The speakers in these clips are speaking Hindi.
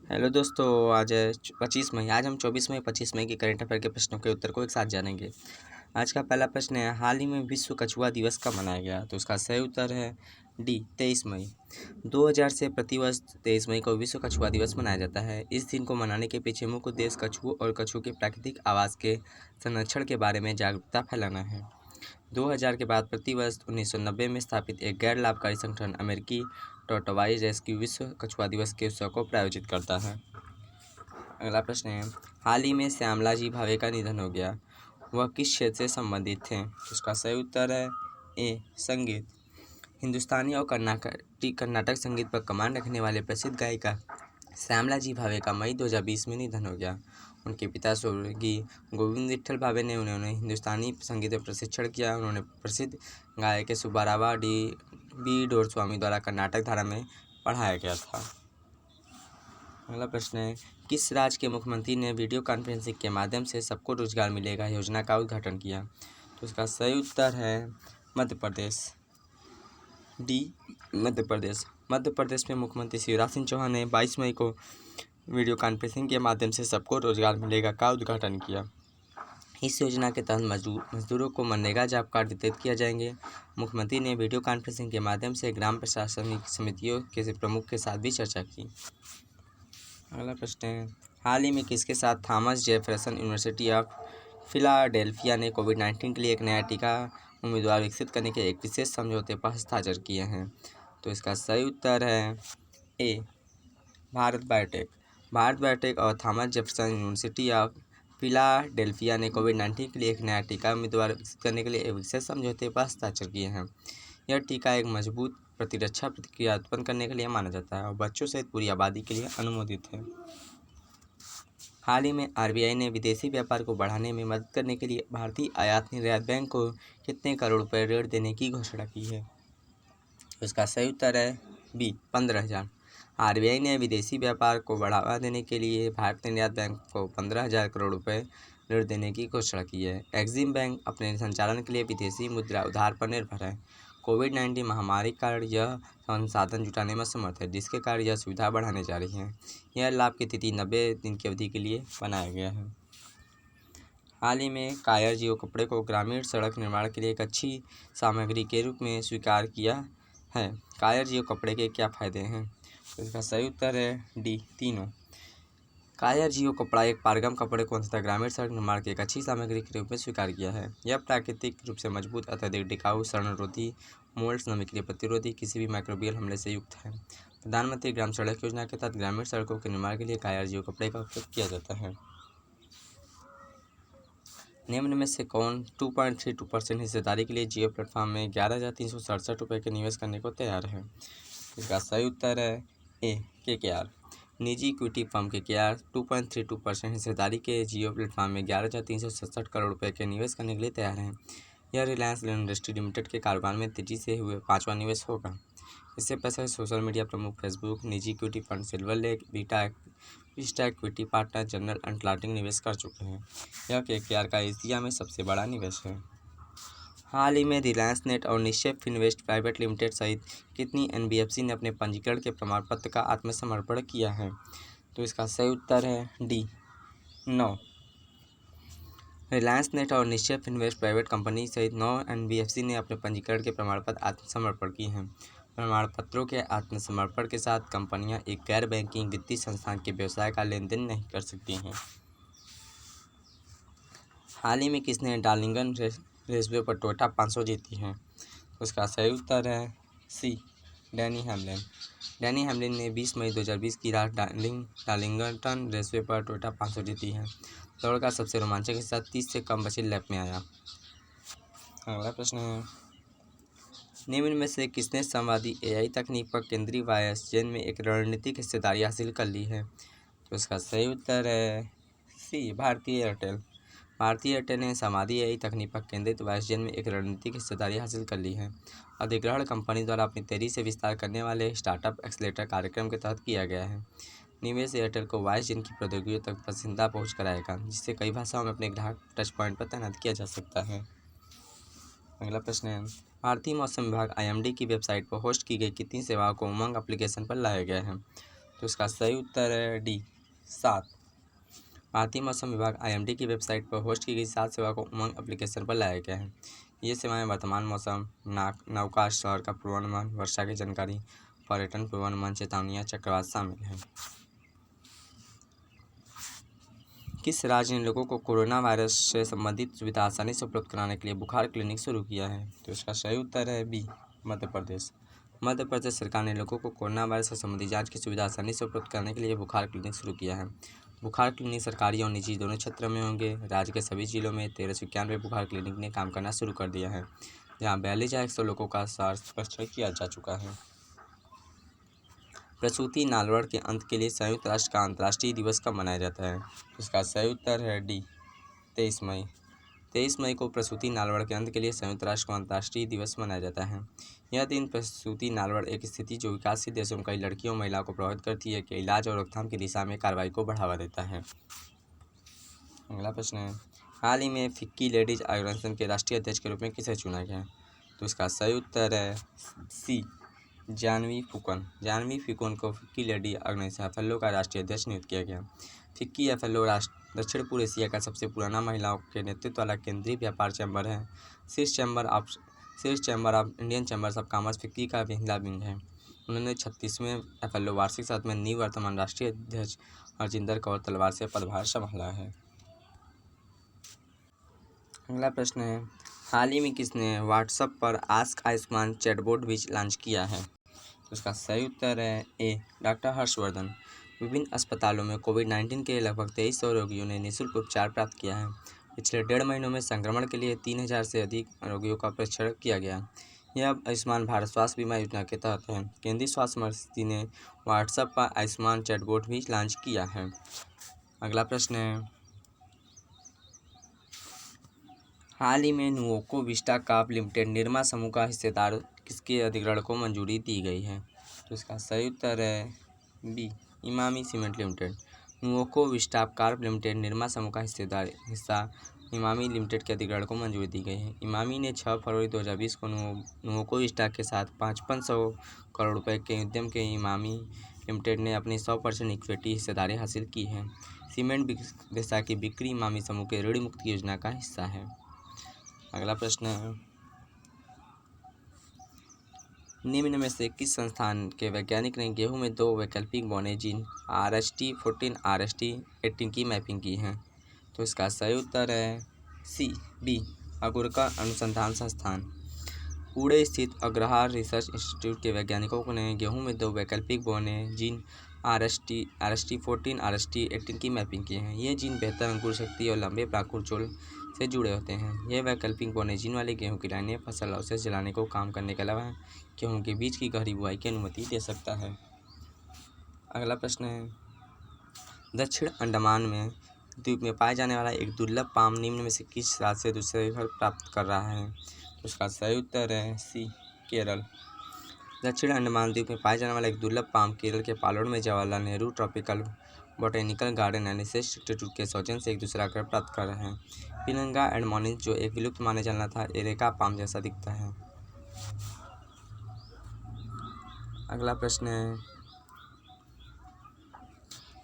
हेलो दोस्तों, आज है 25 मई। आज हम 24 मई 25 मई के करंट अफेयर के प्रश्नों के उत्तर को एक साथ जानेंगे। आज का पहला प्रश्न है, हाल ही में विश्व कछुआ दिवस कब मनाया गया? तो उसका सही उत्तर है डी 23 मई। 2000 से प्रतिवर्ष 23 मई को विश्व कछुआ दिवस मनाया जाता है। इस दिन को मनाने के पीछे मुख्य उद्देश्य कछुओं और कछुओं के प्राकृतिक आवास के संरक्षण के बारे में जागरूकता फैलाना है। 2000 के बाद प्रतिवर्ष 1990 में स्थापित एक गैर लाभकारी संगठन अमेरिकी टॉर्टोइज रेस्क्यू विश्व कछुआ दिवस के उत्सव को प्रायोजित करता है। अगला प्रश्न है, हाल ही में श्यामलाजी भावे का निधन हो गया, वह किस क्षेत्र से संबंधित थे? इसका सही उत्तर है ए संगीत। हिंदुस्तानी और कर्नाटक संगीत पर कमान रखने वाले प्रसिद्ध गायिका श्यामलाजी भावे का मई 2020 में निधन हो गया। उनके पिता स्वर्गीय गोविंद विट्ठल भावे ने उन्होंने हिंदुस्तानी संगीत में प्रशिक्षण किया। उन्होंने प्रसिद्ध गायक सुब्बारावा बी डोरस्वामी द्वारा कर्नाटक धारा में पढ़ाया गया था। अगला प्रश्न है, किस राज्य के मुख्यमंत्री ने वीडियो कॉन्फ्रेंसिंग के माध्यम से सबको रोजगार मिलेगा योजना का उद्घाटन किया? तो इसका सही उत्तर है मध्य प्रदेश, डी मध्य प्रदेश। मध्य प्रदेश में मुख्यमंत्री शिवराज सिंह चौहान ने 22 मई को वीडियो कॉन्फ्रेंसिंग के माध्यम से सबको रोजगार मिलेगा का उद्घाटन किया। इस योजना के तहत मजदूरों को मनरेगा जॉब कार्ड वितरित किया जाएंगे। मुख्यमंत्री ने वीडियो कॉन्फ्रेंसिंग के माध्यम से ग्राम प्रशासनिक समितियों के प्रमुख के साथ भी चर्चा की। अगला प्रश्न है, हाल ही में किसके साथ Thomas Jefferson university of Philadelphia ने कोविड-19 के लिए एक नया टीका उम्मीदवार विकसित करने के एक विशेष समझौते पर हस्ताक्षर किए हैं? तो इसका सही उत्तर है ए भारत बायोटेक। भारत बायोटेक और Thomas Jefferson university of Philadelphia ने कोविड-19 के लिए एक नया टीका उम्मीदवार विकसित करने के लिए एक विशेष समझौते पर हस्ताक्षर किए हैं। यह टीका एक मजबूत प्रतिरक्षा प्रतिक्रिया उत्पन्न करने के लिए माना जाता है और बच्चों सहित पूरी आबादी के लिए अनुमोदित है। हाल ही में आरबीआई ने विदेशी व्यापार को बढ़ाने में मदद करने के लिए भारतीय आयात निर्यात बैंक को कितने करोड़ रुपए ऋण देने की घोषणा की है? इसका सही उत्तर है बी 15,000। आरबीआई ने विदेशी व्यापार को बढ़ावा देने के लिए भारतीय निर्यात बैंक को 15,000 करोड़ रुपए ऋण देने की घोषणा की है। एक्सिम बैंक अपने संचालन के लिए विदेशी मुद्रा उधार पर निर्भर है। कोविड-19 महामारी के कारण यह संसाधन जुटाने में असमर्थ है, जिसके कारण यह सुविधा बढ़ाने जा रही है। यह लाभ की तिथि 90 दिन की अवधि के लिए बनाया गया है। हाल ही में कायर जियो कपड़े को ग्रामीण सड़क निर्माण के लिए एक अच्छी सामग्री के रूप में स्वीकार किया है। कायर जियो कपड़े के क्या फायदे हैं? तो इसका सही उत्तर है डी तीनों। कायर जियो कपड़ा एक पारगम कपड़े को अंततः ग्रामीण सड़क निर्माण की एक अच्छी सामग्री के रूप में स्वीकार किया है। यह प्राकृतिक रूप से मजबूत, अत्यधिक टिकाऊ, क्षरणरोधी, मोल्ड्स नमी के लिए प्रतिरोधी, किसी भी माइक्रोबियल हमले से युक्त है। प्रधानमंत्री ग्राम सड़क योजना के तहत ग्रामीण सड़कों के निर्माण के लिए कायर जियो कपड़े का उपयोग किया जाता है। निम्न में से कौन 2.32% हिस्सेदारी के लिए जियो प्लेटफॉर्म में 11,367 रुपये के निवेश करने को तैयार है? इसका सही उत्तर है ए KKR। निजी इक्विटी फर्म KKR 2.32% हिस्सेदारी के जियो प्लेटफॉर्म में 11,367 करोड़ रुपये के निवेश करने के लिए तैयार है। यह रिलायंस इंडस्ट्री लिमिटेड के कारोबार में तेजी से हुए 5वां निवेश होगा। इससे पहले सोशल मीडिया प्रमुख फेसबुक, निजी equity fund silver lake, Vista equity partner general Atlantic निवेश कर चुके हैं। यह KKR का एशिया में सबसे बड़ा निवेश है। हाल ही में रिलायंस नेट और निश्चय फिनवेस्ट प्राइवेट लिमिटेड सहित कितनी NBFC ने अपने पंजीकरण के प्रमाण पत्र का आत्मसमर्पण किया है? तो इसका सही उत्तर है डी 9। रिलायंस नेट और निश्चय फिनवेस्ट प्राइवेट कंपनी सहित 9 NBFC ने अपने पंजीकरण के प्रमाण पत्र आत्मसमर्पण किए हैं। प्रमाण पत्रों के आत्मसमर्पण के साथ कंपनियां एक गैर बैंकिंग वित्तीय संस्थान के व्यवसाय का लेन देन नहीं कर सकती हैं। हाल ही में किसने डार्लिंगटन रेसवे पर टोयोटा 500 जीती है? उसका सही उत्तर है सी डैनी हैमलिन। डैनी हैमलिन ने 20 मई 2020 की रात डार्लिंगटन रेसवे पर टोयोटा 500 जीती है। दौड़ का सबसे रोमांचक हिस्सा 30 से कम बचे लैप में आया। अगला प्रश्न है, निम्न में से किसने संवादी AI तकनीक पर केंद्रीय वायुसेना में एक रणनीतिक हिस्सेदारी हासिल कर ली है? तो इसका सही उत्तर है सी भारतीय एयरटेल। भारतीय एयरटेल ने संवादी AI तकनीक पर केंद्रित वायुसेना में एक रणनीतिक हिस्सेदारी हासिल कर ली है। अधिग्रहण कंपनी द्वारा अपनी तेजी से विस्तार करने वाले स्टार्टअप एक्सेलेरेटर कार्यक्रम के तहत किया गया है। निवेश एयरटेल को वायुसेना की प्रौद्योगिकियों तक पसंदीदा पहुँच कराएगा, जिससे कई भाषाओं में अपने ग्राहक टच पॉइंट पर तैनात किया जा सकता है। अगला प्रश्न है, भारतीय मौसम विभाग IMD की वेबसाइट पर होस्ट की गई कितनी सेवाओं को उमंग एप्लीकेशन पर लाया गया है? तो इसका सही उत्तर है डी 7। भारतीय मौसम विभाग IMD की वेबसाइट पर होस्ट की गई 7 सेवा को उमंग एप्लीकेशन पर लाया गया है। ये सेवाएं वर्तमान मौसम, नवकाश, शहर का पूर्वानुमान, वर्षा की जानकारी, पर्यटन पूर्वानुमान, चेतावनियां, चक्रवात शामिल है। किस राज्य ने लोगों को कोरोना वायरस से संबंधित सुविधा आसानी से उपलब्ध कराने के लिए बुखार क्लिनिक शुरू किया है? तो इसका सही उत्तर है बी मध्य प्रदेश। मध्य प्रदेश सरकार ने लोगों को कोरोना वायरस से संबंधित जांच की सुविधा आसानी से उपलब्ध कराने के लिए बुखार क्लिनिक शुरू किया है। बुखार क्लिनिक सरकारी और निजी दोनों क्षेत्रों में होंगे। राज्य के सभी जिलों में 1391 बुखार क्लिनिक ने काम करना शुरू कर दिया है, जहाँ 42,100 लोगों का स्वास्थ्य परीक्षण किया जा चुका है। प्रसूति नालवड़ के अंत के लिए संयुक्त राष्ट्र का अंतर्राष्ट्रीय दिवस कब मनाया जाता है? इसका सही उत्तर है डी 23 मई। 23 मई को प्रसूति नालवड़ के अंत के लिए संयुक्त राष्ट्र का अंतर्राष्ट्रीय दिवस मनाया जाता है। यह दिन प्रसूति नालवड़ एक स्थिति जो विकासशील देशों में कई लड़कियों और महिलाओं को प्रभावित करती है के इलाज और रोकथाम की दिशा में कार्रवाई को बढ़ावा देता है। अगला प्रश्न है, हाल ही में फिक्की लेडीज ऑर्गेनाइजेशन के राष्ट्रीय अध्यक्ष के रूप में किसे चुना गया? तो इसका सही उत्तर है सी जानवी फुकन। जानवी फुकन को फिक्की लेडी ऑर्गेनाइजेशन FLO का राष्ट्रीय अध्यक्ष नियुक्त किया गया। फिक्की FLO दक्षिण पूर्व एशिया का सबसे पुराना महिलाओं के नेतृत्व वाला केंद्रीय व्यापार चैम्बर है। शीर्ष chamber of Indian chambers of commerce FICCI का महिला विंग है। उन्होंने 36वें FLO वार्षिक सत्र में निवर्तमान राष्ट्रीय अध्यक्ष हरजिंदर कौर तलवार से पदभार संभाला है। अगला प्रश्न है, हाल ही में किसने व्हाट्सएप पर आस्क आयुष्मान चैटबॉट भी लॉन्च किया है? तो इसका सही उत्तर है ए डॉक्टर हर्षवर्धन। विभिन्न अस्पतालों में कोविड-19 के लगभग 2300 रोगियों ने निःशुल्क उपचार प्राप्त किया है। पिछले 1.5 महीनों में संक्रमण के लिए 3000 से अधिक रोगियों का परीक्षण किया गया। यह अब आयुष्मान भारत स्वास्थ्य बीमा योजना के तहत है। केंद्रीय स्वास्थ्य मंत्री ने व्हाट्सएप पर आयुष्मान चैटबॉट भी लॉन्च किया है। अगला प्रश्न है, हाल ही में Nuvoco Vista corp limited Nirma समूह का हिस्सेदार किसके अधिग्रहण को मंजूरी दी गई है? तो इसका सही उत्तर है B Emami cement limited. Nuvoco Vista corp limited Nirma समूह का हिस्सा इमामी लिमिटेड के अधिग्रहण को मंजूरी दी गई है। इमामी ने 6 फरवरी 2020 को नुवोको विस्टा के साथ 500 करोड़ रुपए के उद्यम के इमामी लिमिटेड ने अपनी 100% इक्विटी हिस्सेदारी हासिल की है। सीमेंट विस्टा की बिक्री इमामी समूह के ऋण मुक्ति योजना का हिस्सा है। अगला प्रश्न है, निम्न में से किस संस्थान के वैज्ञानिक ने गेहूं में 2 वैकल्पिक बौने जीन RST14 RST18 की मैपिंग की है? तो इसका सही उत्तर है सी बी अगुरका अनुसंधान संस्थान। पुणे स्थित अग्रहार रिसर्च इंस्टीट्यूट के वैज्ञानिकों ने गेहूं में 2 वैकल्पिक बौने जीन RST14 RST18 की मैपिंग की है। ये जीन बेहतर अंकुर शक्ति और लंबे प्राकुरचोल से जुड़े होते हैं। यह वैकल्पिक बौने जीन वाले गेहूं की लाइनें फसल अवशेष जलाने को काम करने के अलावा गेहूं के बीज की गहरी बुआई की अनुमति दे सकता है। अगला प्रश्न है, दक्षिण अंडमान में द्वीप में पाया जाने वाला एक दुर्लभ पाम निम्न में से किस राज्य से दूसरे घर प्राप्त कर रहा है? तो इसका सही उत्तर है सी केरल। दक्षिण अंडमान द्वीप में पाया जाने वाला एक दुर्लभ पाम केरल के पालोड़ में Jawaharlal Nehru tropical botanical garden and research institute के सौजन्य से एक दूसरा घर प्राप्त कर रहे हैं। पिनंगा एडमोनिस, जो एक विलुप्त माने जाना था, एरेका पाम जैसा दिखता है। अगला प्रश्न है,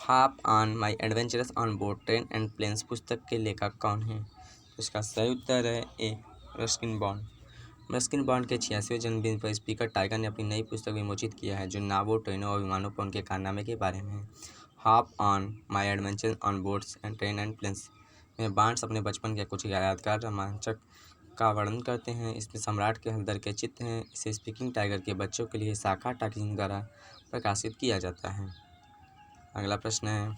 half on my adventures on boat train and planes पुस्तक के लेखक कौन है? तो इसका सही उत्तर है ए रस्किन बॉन्ड। रस्किन बॉन्ड के 86वें जन्मदिन पर स्पीकर टाइगर ने अपनी नई पुस्तक विमोचित किया है, जो नावों, ट्रेनों और विमानों पर उनके कारनामे के बारे में है। Half on my adventure on boats and train and planes में बार्न्स अपने बचपन के कुछ यादगार रोमांचक का वर्णन करते हैं। इसमें सम्राट के हल्दर के चित्र हैं। इसे स्पीकिंग टाइगर के बच्चों के लिए शाखा टाकिंग द्वारा प्रकाशित किया जाता है। अगला प्रश्न है,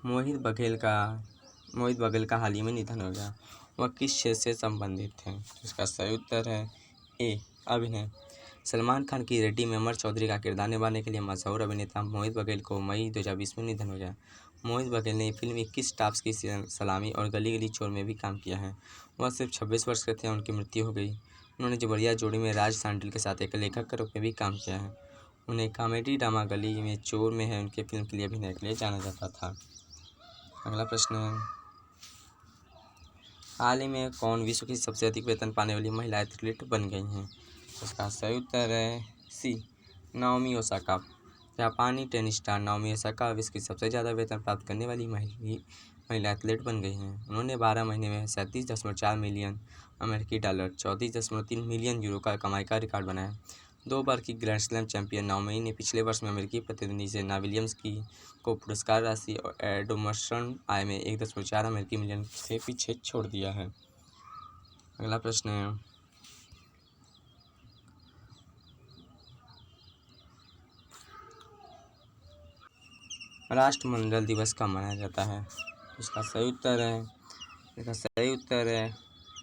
मोहित बघेल का हाल ही में निधन हो गया। वह किस क्षेत्र से संबंधित थे? इसका सही उत्तर है ए अभिनय। सलमान खान की रेड्डी में अमर चौधरी का किरदार निभाने के लिए मशहूर अभिनेता मोहित बघेल को मई 2020 में निधन हो गया। मोहित बघेल ने फिल्म 21 स्टाप्स की सलामी और गली गली चोर में भी काम किया है। वह सिर्फ 26 वर्ष के थे, उनकी मृत्यु हो गई। उन्होंने जोबड़िया जोड़ी में राज सांडिल के साथ एक लेखक के रूप में भी काम किया है। उन्हें कॉमेडी ड्रामा गली में चोर में है उनके फिल्म के लिए अभिनय के लिए जाना जाता था। अगला प्रश्न है, हाल ही में कौन विश्व की सबसे अधिक वेतन पाने वाली महिला एथलीट बन गई हैं? उसका सही उत्तर है सी नाओमी ओसाका। जापानी टेनिस स्टार नाओमी ओसाका विश्व की सबसे ज़्यादा वेतन प्राप्त करने वाली महिला एथलीट बन गई हैं। उन्होंने 12 महीने में 37.4 मिलियन अमेरिकी डॉलर 34.3 मिलियन यूरो का कमाई का रिकॉर्ड बनाया। 2 बार की ग्रैंड स्लैम चैंपियन नाओमी ने पिछले वर्ष में अमेरिकी प्रतिद्वंदी सेरेना विलियम्स को पुरस्कार राशि और एडोमर्सन आय में 1.4 अमेरिकी मिलियन से पीछे छोड़ दिया है। अगला प्रश्न है, राष्ट्रमंडल दिवस कब मनाया जाता है? इसका सही उत्तर है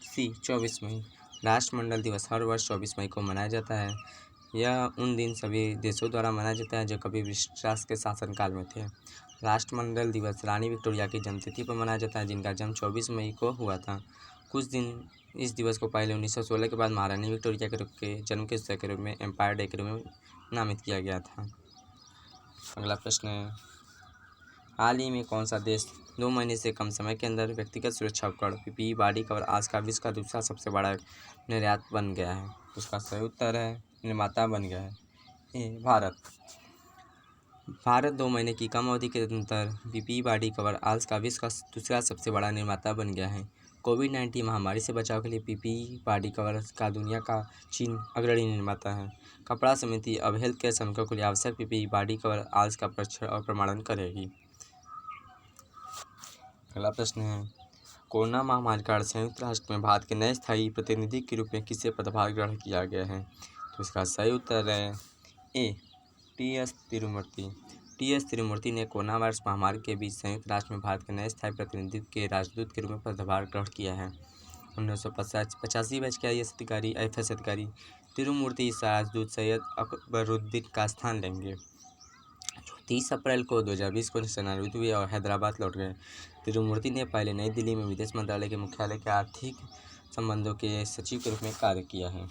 सी 24 मई। राष्ट्रमंडल दिवस हर वर्ष 24 मई को मनाया जाता है। यह उन दिन सभी देशों द्वारा मनाया जाता है जो कभी ब्रिटिश राज के शासनकाल में थे। राष्ट्रमंडल दिवस रानी विक्टोरिया की जन्मतिथि पर मनाया जाता है, जिनका जन्म 24 मई को हुआ था। कुछ दिन इस दिवस को पहले 1916 के बाद महारानी विक्टोरिया के जन्म के उत्सव के रूप में एम्पायर डे के रूप में नामित किया गया था। अगला प्रश्न है, हाल ही में कौन सा देश 2 महीने से कम समय के अंदर व्यक्तिगत सुरक्षा उपकरण पीपीई बॉडी कवर आज का विश्व का दूसरा सबसे बड़ा निर्यात बन गया है? उसका सही उत्तर है निर्माता बन गया है। भारत 2 महीने की कम अवधि के अंदर पीपीई बॉडी कवर आज का विश्व का दूसरा सबसे बड़ा निर्माता बन गया है। कोविड-19 महामारी से बचाव के लिए पीपीई बॉडी कवर का दुनिया का चीन अग्रणी निर्माता है। कपड़ा समिति अब हेल्थ केयर श्रमिकों के लिए आवश्यक पीपीई बॉडी कवर आज का परीक्षण और प्रमाणन करेगी। अगला प्रश्न है, कोरोना महामारी के कारण संयुक्त राष्ट्र में भारत के नए स्थायी प्रतिनिधि के रूप में किसे पदभार ग्रहण किया गया है? तो इसका सही उत्तर है ए टी.एस. तिरुमूर्ति ने कोरोना वायरस महामारी के बीच संयुक्त राष्ट्र में भारत के नए स्थायी प्रतिनिधि के राजदूत के रूप में पदभार ग्रहण किया है। 1985 बैच के IFS अधिकारी तिरुमूर्ति इस राजदूत सैयद अकबरुद्दीन का स्थान लेंगे। 30 अप्रैल को 2020 को सेवानिवृत्त हुए और हैदराबाद लौट गए। तिरुमूर्ति ने पहले नई दिल्ली में विदेश मंत्रालय के मुख्यालय के आर्थिक संबंधों के सचिव के रूप में कार्य किया है।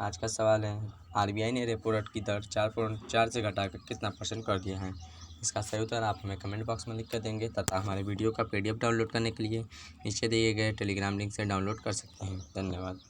आज का सवाल है, RBI ने रेपो रेट की दर 4.4 से घटाकर कितना % कर दिया है? इसका सही उत्तर आप हमें कमेंट बॉक्स में लिख कर देंगे तथा हमारे वीडियो का PDF डाउनलोड करने के लिए नीचे दिए गए टेलीग्राम लिंक से डाउनलोड कर सकते हैं। धन्यवाद।